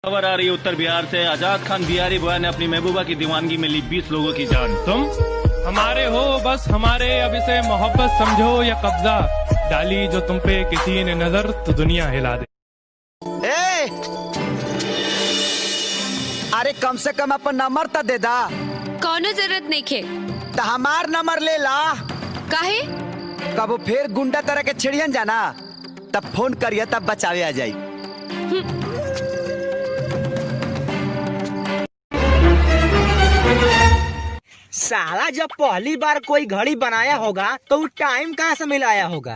खबर आ रही है उत्तर बिहार से। आजाद खान बिहारी बॉय ने अपनी महबूबा की दीवानगी में ली 20 लोगों की जान। तुम हमारे हो बस हमारे, अब इसे मोहब्बत समझो या कब्जा, डाली जो तुम पे किसी ने नजर तो दुनिया हिला दे। अरे कम से कम अपन नंबर तो दे दा। कौनो जरूरत नहीं खे तो हमार नंबर ले ला। काहे? कबो फिर गुंडा तरह के छिड़ियन जाना तब फोन करिए, तब बचावे आ जाई। साला जब पहली बार कोई घड़ी बनाया होगा तो वो टाइम कहाँ से मिलाया होगा?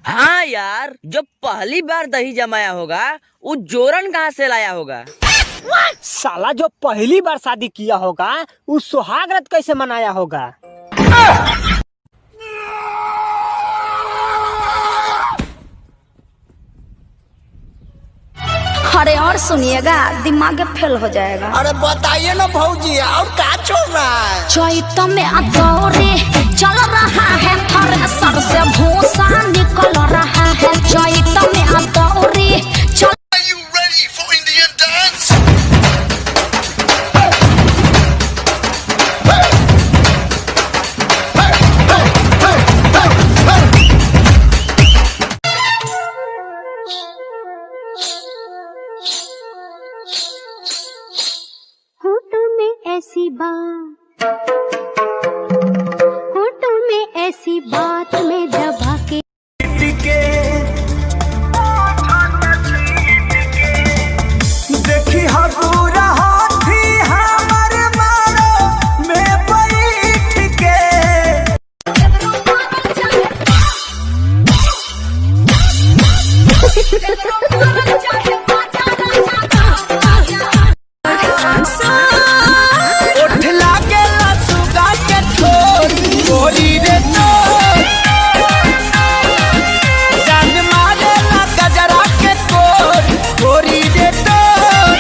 हाँ यार, जब पहली बार दही जमाया होगा वो जोरन कहाँ से लाया होगा? साला जो पहली बार शादी किया होगा वो सुहाग रात कैसे मनाया होगा? अरे और सुनिएगा, दिमाग फेल हो जाएगा। अरे बताइए ना भौजी, और क्या चल रहा है? चैत में अदौरे चल रहा है, थ्रेसर से भूसा निकल रहा है। चैत में अदौरे चल। Are you ready for Indian dance? होठों में ऐसी बात, होठों में ऐसी बात में दबा के देखी हबूरा हाथी हमर मारो में बैठ के। उठला के लसुगा के ठोर गोरी रे तोर, जान मारे ला गजरा के कोर गोरी रे तोर।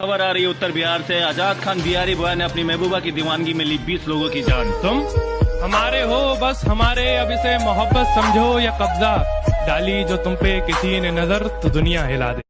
खबर आ रही है उत्तर बिहार से। आजाद खान बिहारी बॉय ने अपनी महबूबा की दीवानगी में ली 20 लोगों की जान। तुम हमारे हो बस हमारे, अब इसे मोहब्बत समझो या कब्जा, डाली जो तुम पे किसी ने नजर तो दुनिया हिला दे।